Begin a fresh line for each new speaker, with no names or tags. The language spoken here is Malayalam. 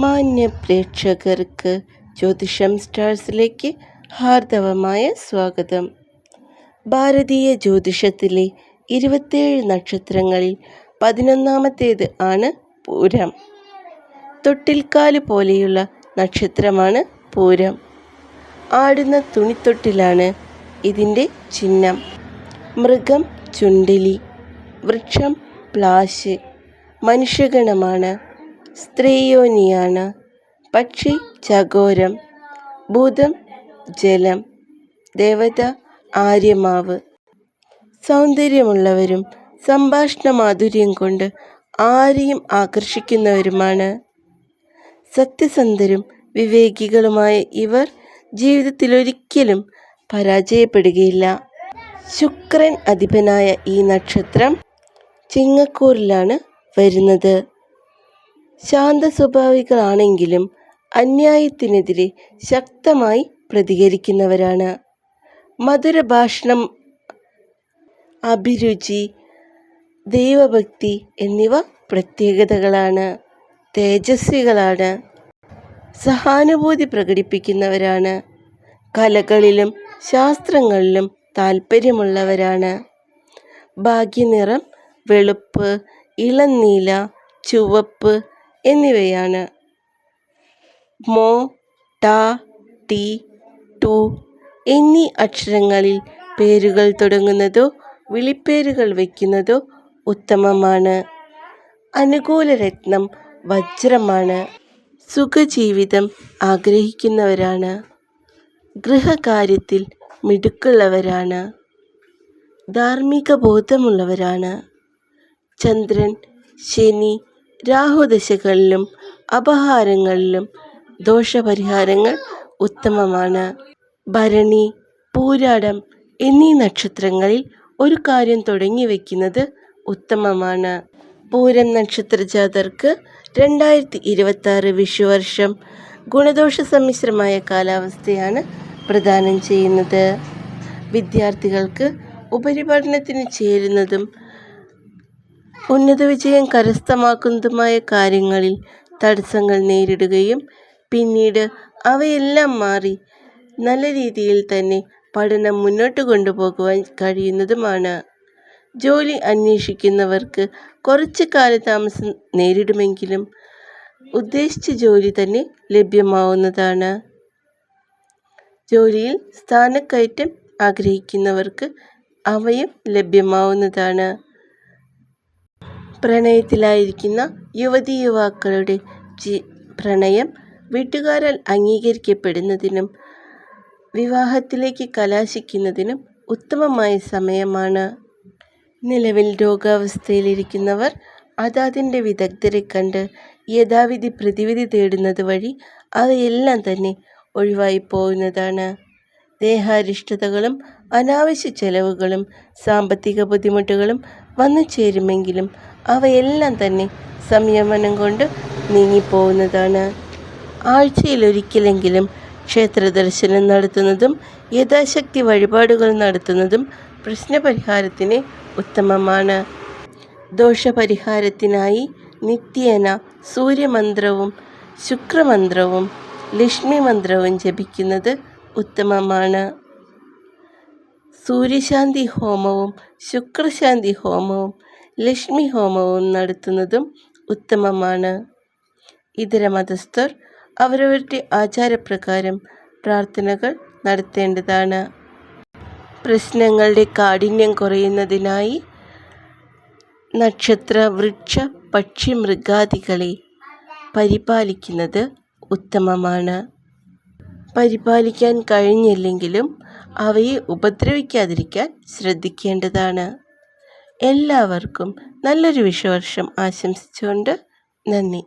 മാന്യ പ്രേക്ഷകർക്ക് ജ്യോതിഷം സ്റ്റാർസിലേക്ക് ഹാർദവമായ സ്വാഗതം. ഭാരതീയ ജ്യോതിഷത്തിലെ 27 നക്ഷത്രങ്ങളിൽ 11ാമത്തേത് ആണ് പൂരം. തൊട്ടിൽക്കാല് പോലെയുള്ള നക്ഷത്രമാണ് പൂരം. ആടുന്ന തുണിത്തൊട്ടിലാണ് ഇതിൻ്റെ ചിഹ്നം. മൃഗം ചുണ്ടലി, വൃക്ഷം പ്ലാശ്, മനുഷ്യഗണമാണ്, സ്ത്രീയോനിയാണ്, പക്ഷി ചകോരം, ഭൂതം ജലം, ദേവത ആര്യമാവ്. സൗന്ദര്യമുള്ളവരും സംഭാഷണ മാധുര്യം കൊണ്ട് ആരെയും ആകർഷിക്കുന്നവരുമാണ്. സത്യസന്ധരും വിവേകികളുമായ ഇവർ ജീവിതത്തിലൊരിക്കലും പരാജയപ്പെടുകയില്ല. ശുക്രൻ അധിപനായ ഈ നക്ഷത്രം ചിങ്ങക്കൂറിലാണ് വരുന്നത്. ശാന്ത സ്വഭാവികളാണെങ്കിലും അന്യായത്തിനെതിരെ ശക്തമായി പ്രതികരിക്കുന്നവരാണ്. മധുരഭാഷണം, അഭിരുചി, ദൈവഭക്തി എന്നിവ പ്രത്യേകതകളാണ്. തേജസ്വികളാണ്. സഹാനുഭൂതി പ്രകടിപ്പിക്കുന്നവരാണ്. കലകളിലും ശാസ്ത്രങ്ങളിലും താൽപ്പര്യമുള്ളവരാണ്. ഭാഗ്യനിറം വെളുപ്പ്, ഇളനീല, ചുവപ്പ് എന്നിവയാണ്. മോ, ട, ടി, ടു എന്നീ അക്ഷരങ്ങളിൽ പേരുകൾ തുടങ്ങുന്നതോ വിളിപ്പേരുകൾ വയ്ക്കുന്നതോ ഉത്തമമാണ്. അനുകൂല രത്നം വജ്രമാണ്. സുഖജീവിതം ആഗ്രഹിക്കുന്നവരാണ്. ഗൃഹകാര്യത്തിൽ മിടുക്കുള്ളവരാണ്. ധാർമ്മിക ബോധമുള്ളവരാണ്. ചന്ദ്രൻ, ശനി, രാഹുദശകളിലും അപഹാരങ്ങളിലും ദോഷപരിഹാരങ്ങൾ ഉത്തമമാണ്. ഭരണി, പൂരാടം എന്നീ നക്ഷത്രങ്ങളിൽ ഒരു കാര്യം തുടങ്ങി വയ്ക്കുന്നത് ഉത്തമമാണ്. പൂരം നക്ഷത്ര ജാതർക്ക് 2026 വിഷുവർഷം ഗുണദോഷ സമ്മിശ്രമായ കാലാവസ്ഥയാണ് പ്രദാനം ചെയ്യുന്നത്. വിദ്യാർത്ഥികൾക്ക് ഉപരിപഠനത്തിന് ചേരുന്നതും ഉന്നത വിജയം കരസ്ഥമാക്കുന്നതുമായ കാര്യങ്ങളിൽ തടസ്സങ്ങൾ നേരിടുകയും പിന്നീട് അവയെല്ലാം മാറി നല്ല രീതിയിൽ തന്നെ പഠനം മുന്നോട്ട് കൊണ്ടുപോകുവാൻ കഴിയുന്നതുമാണ്. ജോലി അന്വേഷിക്കുന്നവർക്ക് കുറച്ച് കാലതാമസം നേരിടുമെങ്കിലും ഉദ്ദേശിച്ച ജോലി തന്നെ ലഭ്യമാവുന്നതാണ്. ജോലിയിൽ സ്ഥാനക്കയറ്റം ആഗ്രഹിക്കുന്നവർക്ക് അവയും ലഭ്യമാവുന്നതാണ്. പ്രണയത്തിലായിരിക്കുന്ന യുവതീ യുവാക്കളുടെ പ്രണയം വീട്ടുകാരാൽ അംഗീകരിക്കപ്പെടുന്നതിനും വിവാഹത്തിലേക്ക് കലാശിക്കുന്നതിനും ഉത്തമമായ സമയമാണ്. നിലവിൽ രോഗാവസ്ഥയിലിരിക്കുന്നവർ അതാതിൻ്റെ വിദഗ്ധരെ കണ്ട് യഥാവിധി പ്രതിവിധി തേടുന്നത് വഴി അവയെല്ലാം തന്നെ ഒഴിവായി പോകുന്നതാണ്. ദേഹാരിഷ്ടതകളും അനാവശ്യ ചെലവുകളും സാമ്പത്തിക ബുദ്ധിമുട്ടുകളും വന്നു ചേരുമെങ്കിലും അവയെല്ലാം തന്നെ സംയമനം കൊണ്ട് നീങ്ങിപ്പോകുന്നതാണ്. ആഴ്ചയിലൊരിക്കലെങ്കിലും ക്ഷേത്ര ദർശനം നടത്തുന്നതും യഥാശക്തി വഴിപാടുകൾ നടത്തുന്നതും പ്രശ്നപരിഹാരത്തിന് ഉത്തമമാണ്. ദോഷപരിഹാരത്തിനായി നിത്യേന സൂര്യമന്ത്രവും ശുക്രമന്ത്രവും ലക്ഷ്മി മന്ത്രവും ജപിക്കുന്നത് ഉത്തമമാണ്. സൂര്യശാന്തി ഹോമവും ശുക്രശാന്തി ഹോമവും ലക്ഷ്മി ഹോമവും നടത്തുന്നതും ഉത്തമമാണ്. ഇതര മതസ്ഥർ അവരവരുടെ ആചാരപ്രകാരം പ്രാർത്ഥനകൾ നടത്തേണ്ടതാണ്. പ്രശ്നങ്ങളുടെ കാഠിന്യം കുറയുന്നതിനായി നക്ഷത്ര, വൃക്ഷ, പക്ഷി, മൃഗാദികളെ പരിപാലിക്കുന്നത് ഉത്തമമാണ്. പരിപാലിക്കാൻ കഴിഞ്ഞില്ലെങ്കിലും അവയെ ഉപദ്രവിക്കാതിരിക്കാൻ ശ്രദ്ധിക്കേണ്ടതാണ്. എല്ലാവർക്കും നല്ലൊരു വിഷുവർഷം ആശംസിച്ചുകൊണ്ട് നന്ദി.